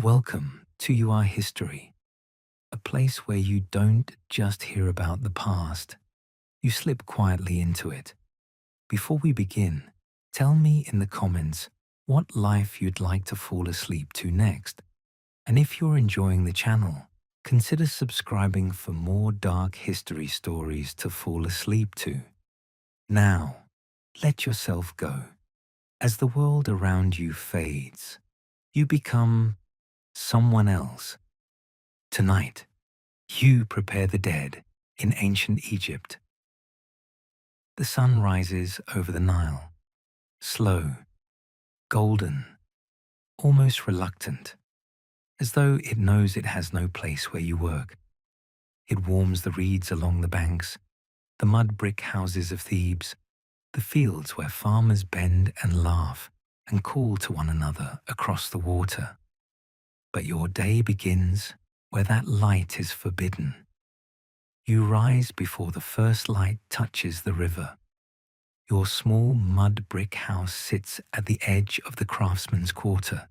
Welcome to You Are History, a place where you don't just hear about the past, you slip quietly into it. Before we begin, tell me in the comments what life you'd like to fall asleep to next. And if you're enjoying the channel, consider subscribing for more dark history stories to fall asleep to. Now, let yourself go. As the world around you fades, you become someone else. Tonight, you prepare the dead in ancient Egypt. The sun rises over the Nile, slow, golden, almost reluctant, as though it knows it has no place where you work. It warms the reeds along the banks, the mud brick houses of Thebes, the fields where farmers bend and laugh and call to one another across the water. But your day begins where that light is forbidden. You rise before the first light touches the river. Your small mud brick house sits at the edge of the craftsman's quarter,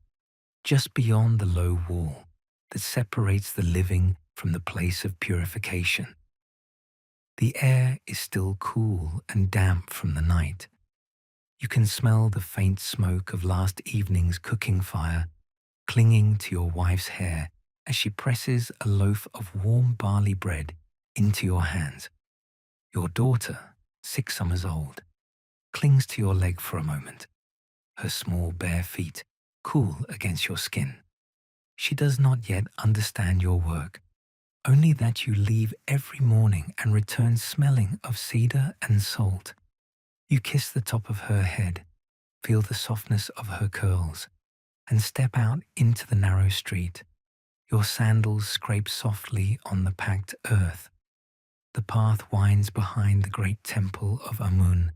just beyond the low wall that separates the living from the place of purification. The air is still cool and damp from the night. You can smell the faint smoke of last evening's cooking fire clinging to your wife's hair as she presses a loaf of warm barley bread into your hands. Your daughter, 6 summers old, clings to your leg for a moment, her small bare feet cool against your skin. She does not yet understand your work, only that you leave every morning and return smelling of cedar and salt. You kiss the top of her head, feel the softness of her curls, and step out into the narrow street. Your sandals scrape softly on the packed earth. The path winds behind the great temple of Amun,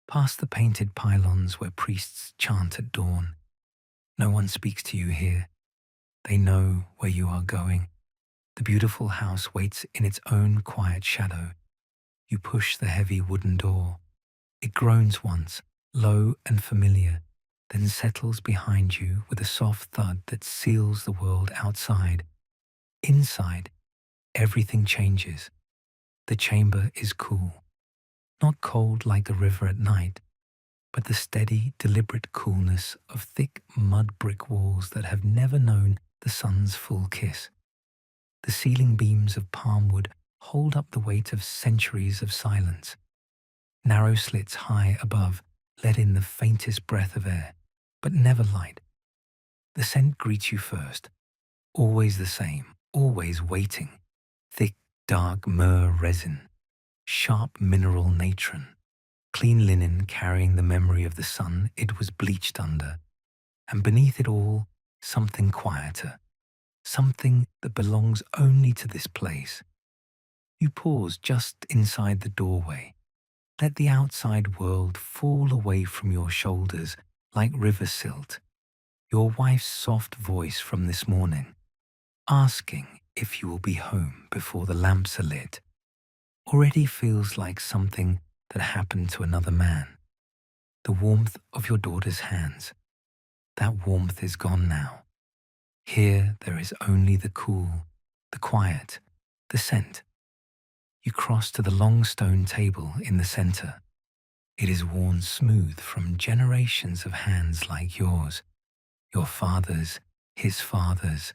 past the painted pylons where priests chant at dawn. No one speaks to you here. They know where you are going. The beautiful house waits in its own quiet shadow. You push the heavy wooden door. It groans once, low and familiar, then settles behind you with a soft thud that seals the world outside. Inside, everything changes. The chamber is cool, not cold like the river at night, but the steady, deliberate coolness of thick mud brick walls that have never known the sun's full kiss. The ceiling beams of palm wood hold up the weight of centuries of silence. Narrow slits high above let in the faintest breath of air, but never light. The scent greets you first, always the same, always waiting. Thick, dark myrrh resin, sharp mineral natron, clean linen carrying the memory of the sun it was bleached under, and beneath it all, something quieter, something that belongs only to this place. You pause just inside the doorway. Let the outside world fall away from your shoulders like river silt. Your wife's soft voice from this morning, asking if you will be home before the lamps are lit, already feels like something that happened to another man. The warmth of your daughter's hands, that warmth is gone now. Here there is only the cool, the quiet, the scent. You cross to the long stone table in the center. It is worn smooth from generations of hands like yours, your father's, his father's,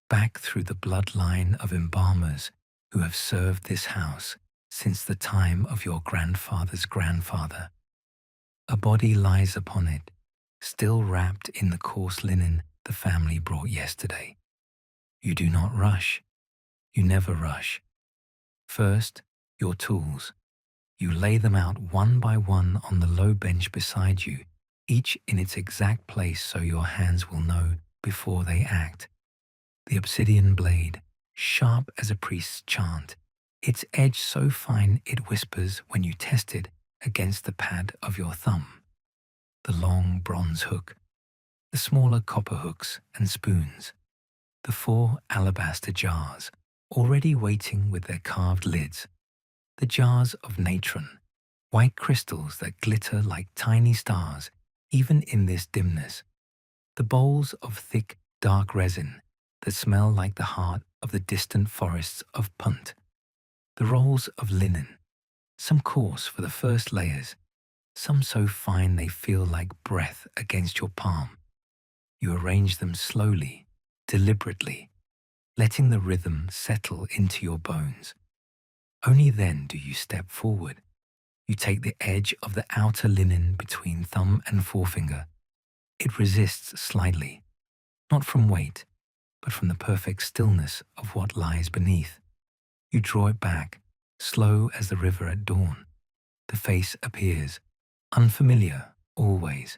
back through the bloodline of embalmers who have served this house since the time of your grandfather's grandfather. A body lies upon it, still wrapped in the coarse linen the family brought yesterday. You do not rush. You never rush. First, your tools. You lay them out one by one on the low bench beside you, each in its exact place so your hands will know before they act. The obsidian blade, sharp as a priest's chant, its edge so fine it whispers when you test it against the pad of your thumb. The long bronze hook, the smaller copper hooks and spoons, the 4 alabaster jars, already waiting with their carved lids, the jars of natron, white crystals that glitter like tiny stars even in this dimness, the bowls of thick dark resin that smell like the heart of the distant forests of Punt. The rolls of linen, some coarse for the first layers, some so fine they feel like breath against your palm. You arrange them slowly, deliberately, letting the rhythm settle into your bones. Only then do you step forward. You take the edge of the outer linen between thumb and forefinger. It resists slightly, not from weight, but from the perfect stillness of what lies beneath. You draw it back, slow as the river at dawn. The face appears, unfamiliar, always.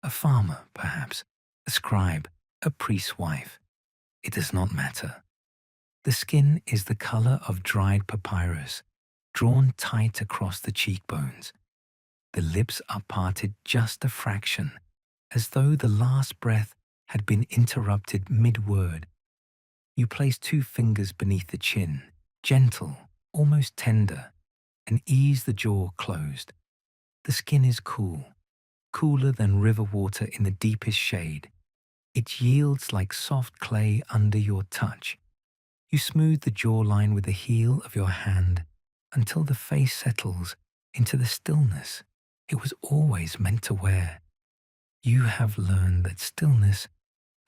A farmer, perhaps, a scribe, a priest's wife. It does not matter. The skin is the color of dried papyrus, drawn tight across the cheekbones. The lips are parted just a fraction, as though the last breath had been interrupted mid-word. You place 2 fingers beneath the chin, gentle, almost tender, and ease the jaw closed. The skin is cool, cooler than river water in the deepest shade. It yields like soft clay under your touch. You smooth the jawline with the heel of your hand until the face settles into the stillness it was always meant to wear. You have learned that stillness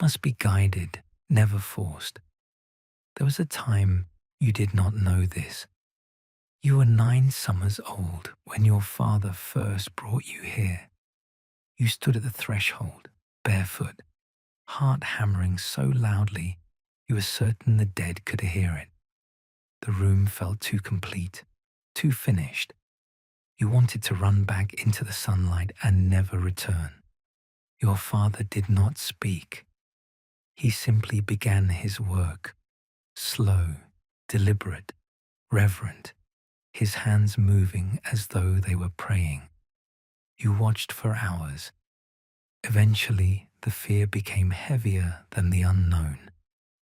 must be guided, never forced. There was a time you did not know this. You were 9 summers old when your father first brought you here. You stood at the threshold, barefoot, heart hammering so loudly you were certain the dead could hear it. The room felt too complete, too finished. You wanted to run back into the sunlight and never return. Your father did not speak. He simply began his work, slow, deliberate, reverent, his hands moving as though they were praying. You watched for hours. Eventually, the fear became heavier than the unknown,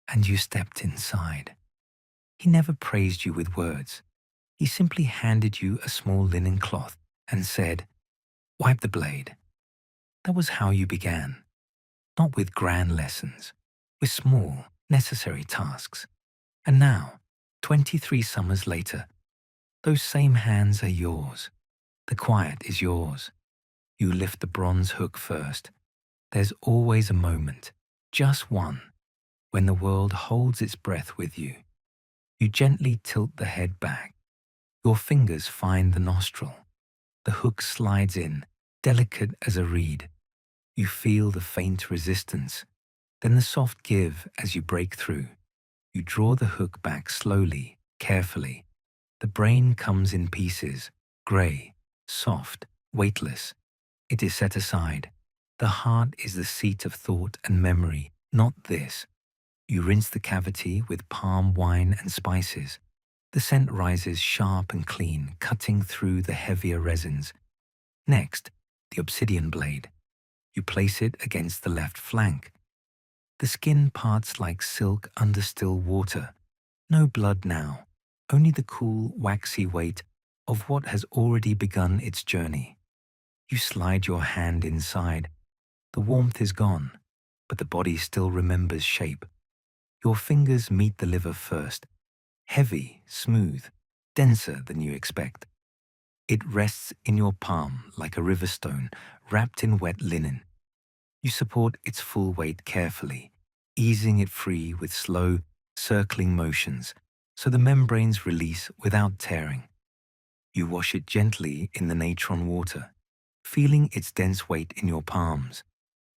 and you stepped inside. He never praised you with words. He simply handed you a small linen cloth and said, "Wipe the blade." That was how you began, not with grand lessons, with small, necessary tasks. And now, 23 summers later, those same hands are yours. The quiet is yours. You lift the bronze hook first. There's always a moment, just one, when the world holds its breath with you. You gently tilt the head back. Your fingers find the nostril. The hook slides in, delicate as a reed. You feel the faint resistance, then the soft give as you break through. You draw the hook back slowly, carefully. The brain comes in pieces, grey, soft, weightless. It is set aside. The heart is the seat of thought and memory, not this. You rinse the cavity with palm wine and spices. The scent rises sharp and clean, cutting through the heavier resins. Next, the obsidian blade. You place it against the left flank. The skin parts like silk under still water. No blood now, only the cool, waxy weight of what has already begun its journey. You slide your hand inside. The warmth is gone, but the body still remembers shape. Your fingers meet the liver first, heavy, smooth, denser than you expect. It rests in your palm like a river stone wrapped in wet linen. You support its full weight carefully, easing it free with slow, circling motions so the membranes release without tearing. You wash it gently in the natron water, feeling its dense weight in your palms,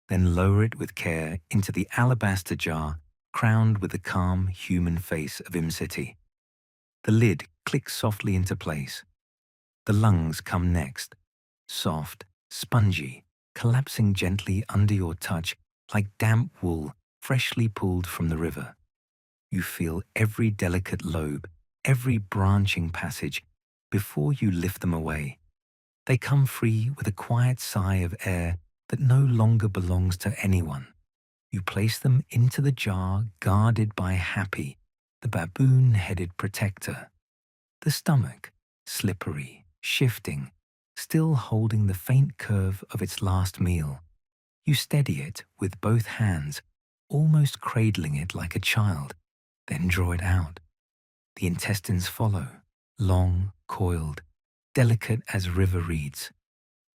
then lower it with care into the alabaster jar crowned with the calm human face of Imcity. The lid clicks softly into place. The lungs come next, soft, spongy, collapsing gently under your touch like damp wool freshly pulled from the river. You feel every delicate lobe, every branching passage before you lift them away. They come free with a quiet sigh of air that no longer belongs to anyone. You place them into the jar guarded by Happy, the baboon-headed protector. The stomach, slippery, shifting, still holding the faint curve of its last meal. You steady it with both hands, almost cradling it like a child, then draw it out. The intestines follow, long, coiled, delicate as river reeds.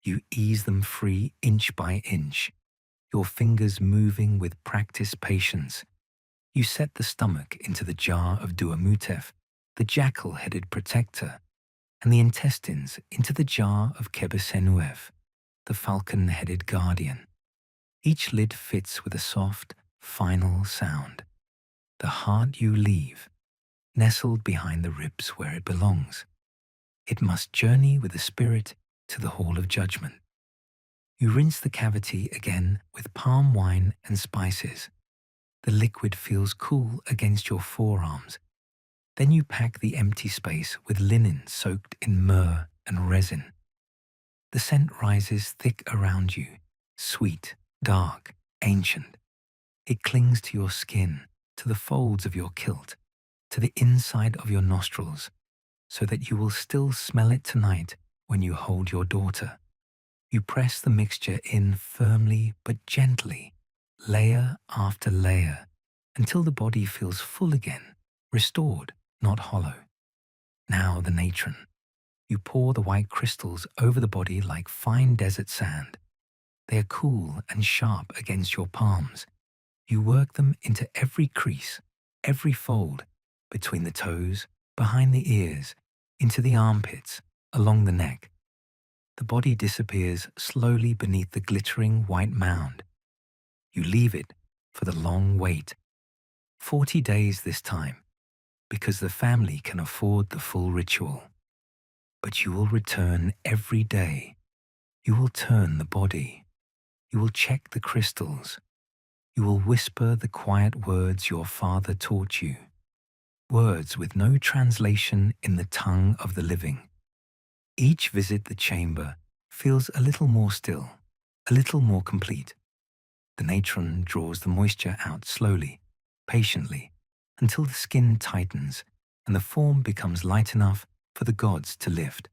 You ease them free inch by inch, your fingers moving with practiced patience. You set the stomach into the jar of duamutef, the jackal-headed protector, and the intestines into the jar of kebesenuef, the falcon-headed guardian. Each lid fits with a soft, final sound. The heart you leave, nestled behind the ribs where it belongs. It must journey with the spirit to the hall of judgment. You rinse the cavity again with palm wine and spices. The liquid feels cool against your forearms. Then you pack the empty space with linen soaked in myrrh and resin. The scent rises thick around you, sweet, dark, ancient. It clings to your skin, to the folds of your kilt, to the inside of your nostrils, so that you will still smell it tonight when you hold your daughter. You press the mixture in firmly but gently, layer after layer, until the body feels full again, restored, not hollow. Now the natron. You pour the white crystals over the body like fine desert sand. They are cool and sharp against your palms. You work them into every crease, every fold, between the toes, behind the ears, into the armpits, along the neck. The body disappears slowly beneath the glittering white mound. You leave it for the long wait. 40 days this time, because the family can afford the full ritual. But you will return every day. You will turn the body. You will check the crystals. You will whisper the quiet words your father taught you. Words with no translation in the tongue of the living. Each visit the chamber feels a little more still, a little more complete. The natron draws the moisture out slowly, patiently, until the skin tightens and the form becomes light enough for the gods to lift.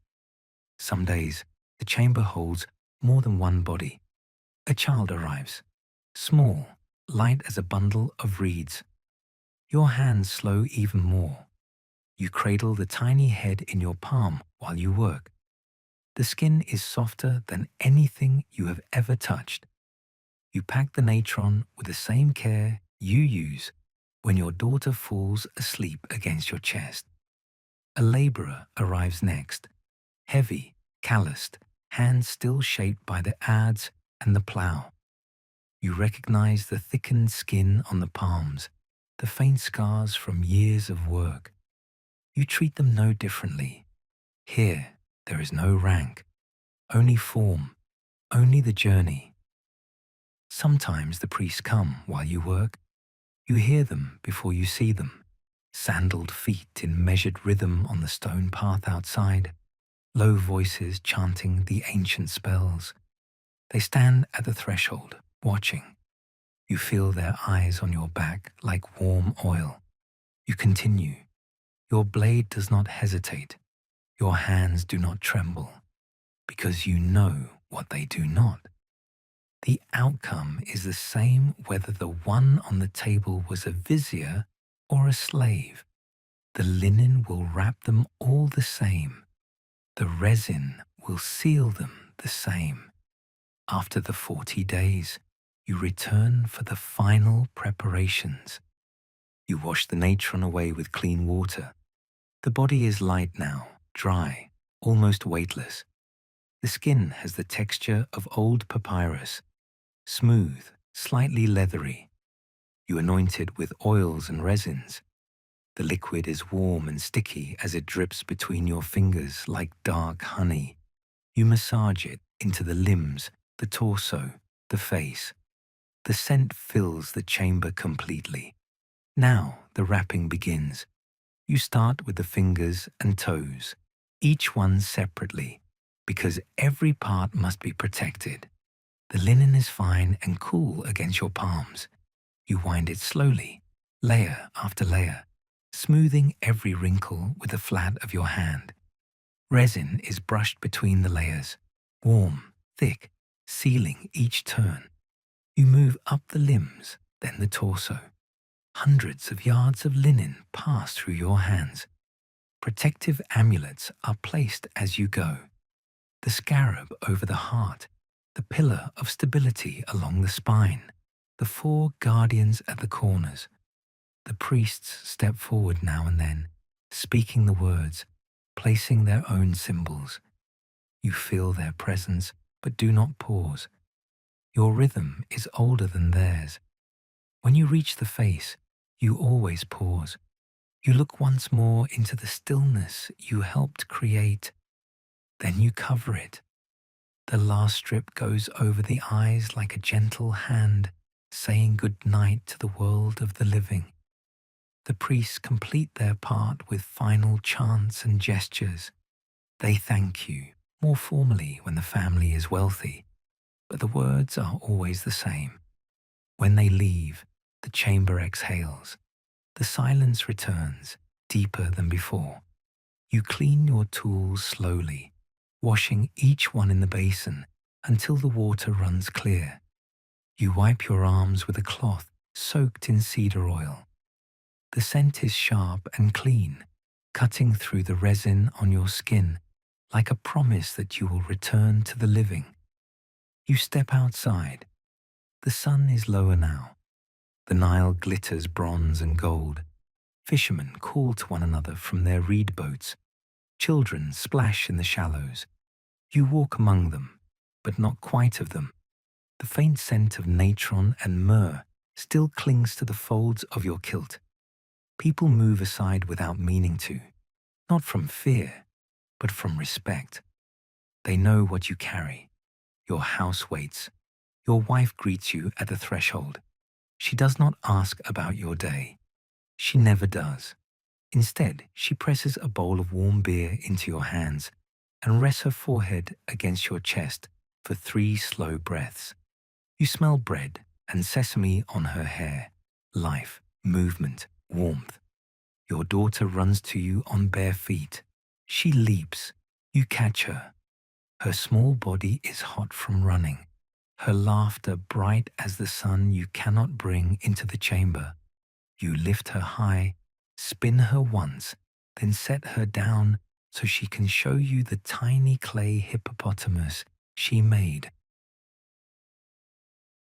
Some days, the chamber holds more than one body. A child arrives, small, light as a bundle of reeds. Your hands slow even more. You cradle the tiny head in your palm while you work. The skin is softer than anything you have ever touched. You pack the natron with the same care you use when your daughter falls asleep against your chest. A laborer arrives next, heavy, calloused, hands still shaped by the adze and the plough. You recognize the thickened skin on the palms, the faint scars from years of work. You treat them no differently. Here, there is no rank, only form, only the journey. Sometimes the priests come while you work. You hear them before you see them, sandaled feet in measured rhythm on the stone path outside, low voices chanting the ancient spells. They stand at the threshold, watching. You feel their eyes on your back like warm oil. You continue. Your blade does not hesitate. Your hands do not tremble, because you know what they do not. The outcome is the same whether the one on the table was a vizier or a slave. The linen will wrap them all the same. The resin will seal them the same. After the 40 days, you return for the final preparations. You wash the natron away with clean water. The body is light now, dry, almost weightless. The skin has the texture of old papyrus, smooth, slightly leathery. You anoint it with oils and resins. The liquid is warm and sticky as it drips between your fingers like dark honey. You massage it into the limbs, the torso, the face. The scent fills the chamber completely. Now the wrapping begins. You start with the fingers and toes, each one separately, because every part must be protected. The linen is fine and cool against your palms. You wind it slowly, layer after layer, smoothing every wrinkle with the flat of your hand. Resin is brushed between the layers, warm, thick, sealing each turn. You move up the limbs, then the torso. Hundreds of yards of linen pass through your hands. Protective amulets are placed as you go. The scarab over the heart, the pillar of stability along the spine, the 4 guardians at the corners. The priests step forward now and then, speaking the words, placing their own symbols. You feel their presence, but do not pause. Your rhythm is older than theirs. When you reach the face, you always pause. You look once more into the stillness you helped create. Then you cover it. The last strip goes over the eyes like a gentle hand, saying good night to the world of the living. The priests complete their part with final chants and gestures. They thank you, more formally when the family is wealthy, but the words are always the same. When they leave, the chamber exhales. The silence returns, deeper than before. You clean your tools slowly, washing each one in the basin until the water runs clear. You wipe your arms with a cloth soaked in cedar oil. The scent is sharp and clean, cutting through the resin on your skin like a promise that you will return to the living. You step outside. The sun is lower now. The Nile glitters bronze and gold. Fishermen call to one another from their reed boats. Children splash in the shallows. You walk among them, but not quite of them. The faint scent of natron and myrrh still clings to the folds of your kilt. People move aside without meaning to, not from fear, but from respect. They know what you carry. Your house waits. Your wife greets you at the threshold. She does not ask about your day. She never does. Instead, she presses a bowl of warm beer into your hands and rests her forehead against your chest for 3 slow breaths. You smell bread and sesame on her hair, life, movement, warmth. Your daughter runs to you on bare feet. She leaps. You catch her. Her small body is hot from running. Her laughter bright as the sun you cannot bring into the chamber. You lift her high, spin her once, then set her down so she can show you the tiny clay hippopotamus she made.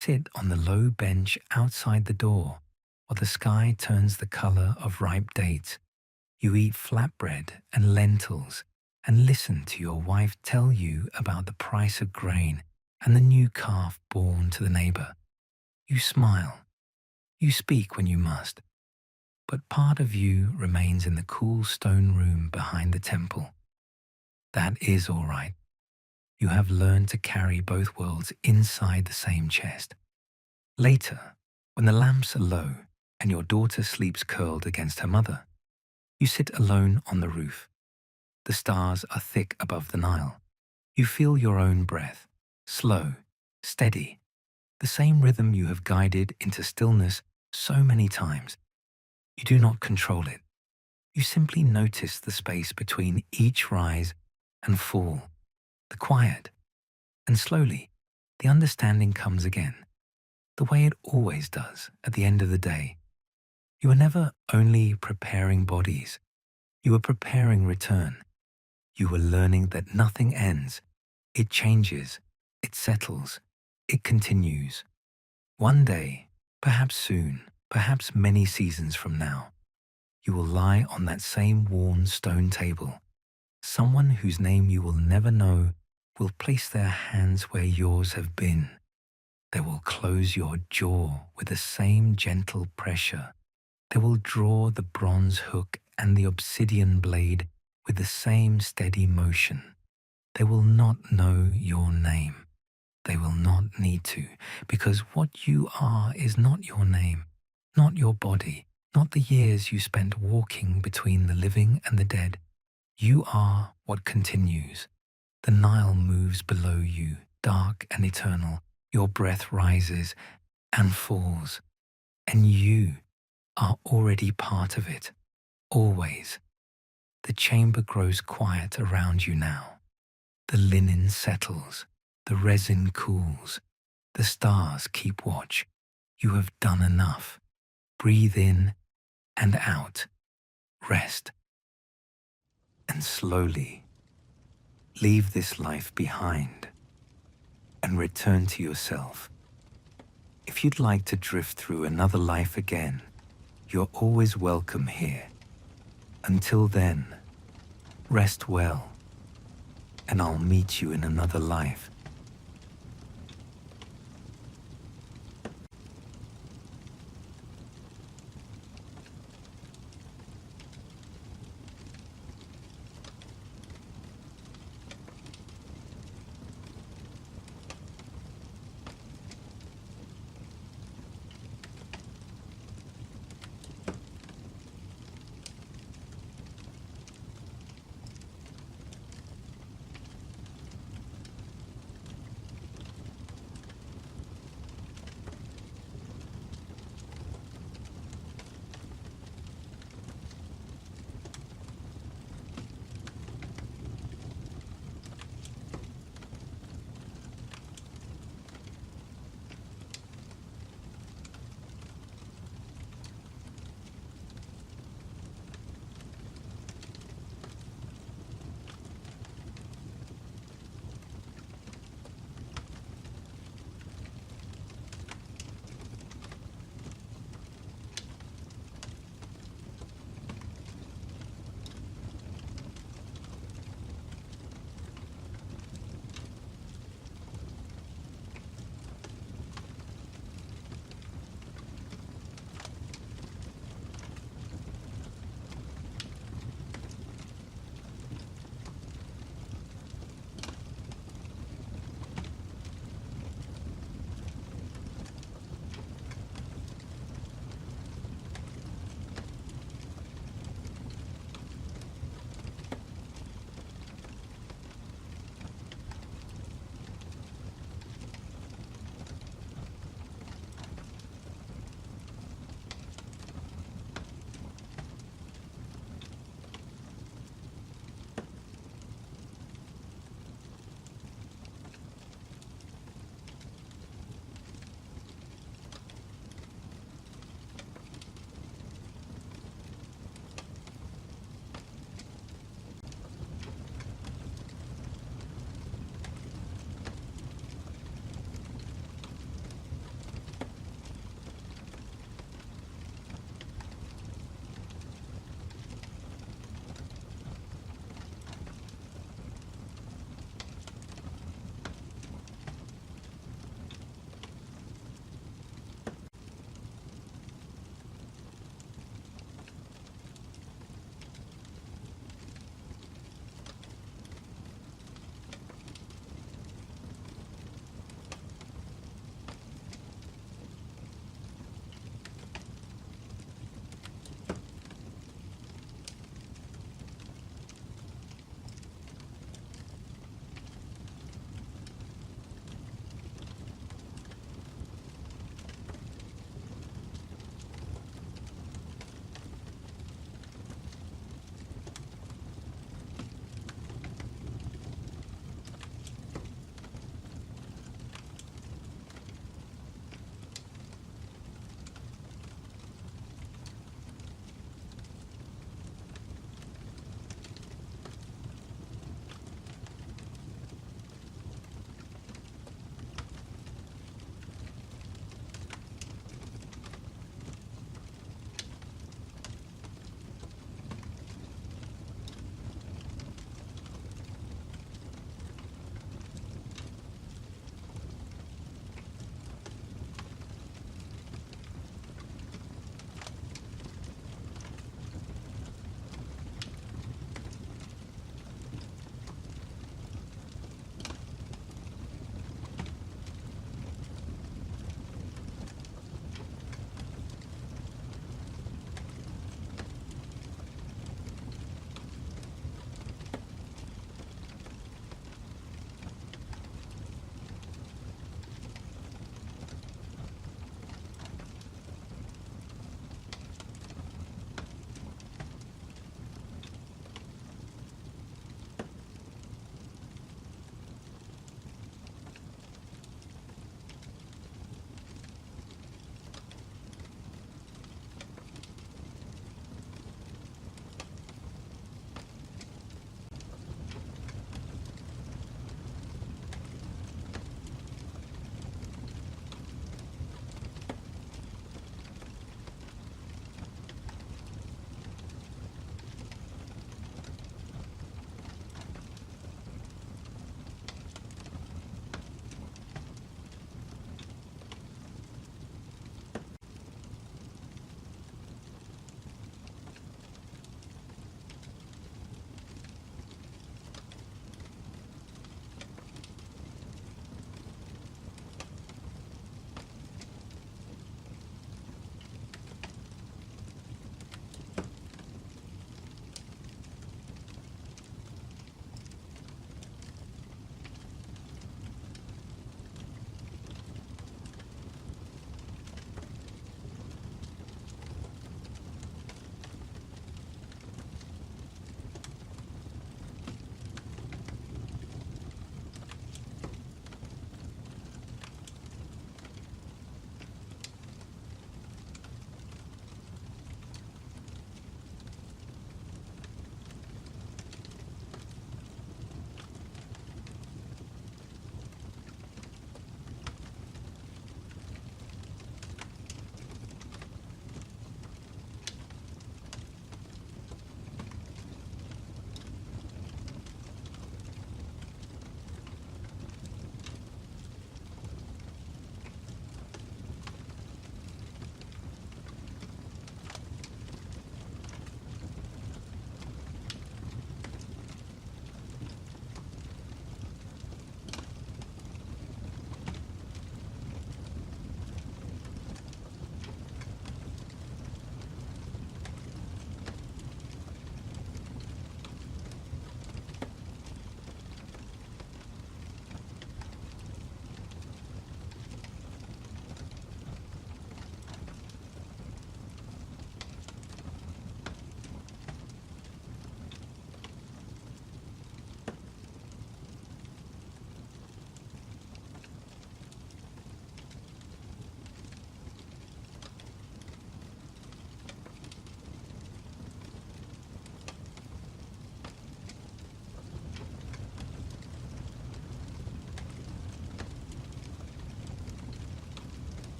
Sit on the low bench outside the door, while the sky turns the color of ripe dates. You eat flatbread and lentils and listen to your wife tell you about the price of grain and the new calf born to the neighbor. You smile. You speak when you must. But part of you remains in the cool stone room behind the temple. That is all right. You have learned to carry both worlds inside the same chest. Later, when the lamps are low and your daughter sleeps curled against her mother, you sit alone on the roof. The stars are thick above the Nile. You feel your own breath, slow, steady, the same rhythm you have guided into stillness so many times. You do not control it. You simply notice the space between each rise and fall, the quiet, and slowly the understanding comes again, the way it always does at the end of the day. You are never only preparing bodies. You are preparing return. You are learning that nothing ends. It changes. It settles. It continues. One day, perhaps soon, perhaps many seasons from now, you will lie on that same worn stone table. Someone whose name you will never know will place their hands where yours have been. They will close your jaw with the same gentle pressure. They will draw the bronze hook and the obsidian blade with the same steady motion. They will not know your name. They will not need to, because what you are is not your name, not your body, not the years you spent walking between the living and the dead. You are what continues. The Nile moves below you, dark and eternal. Your breath rises and falls, and you are already part of it, always. The chamber grows quiet around you now. The linen settles, the resin cools, the stars keep watch. You have done enough. Breathe in and out. Rest. And slowly leave this life behind and return to yourself. If you'd like to drift through another life again, you're always welcome here. Until then, rest well, and I'll meet you in another life.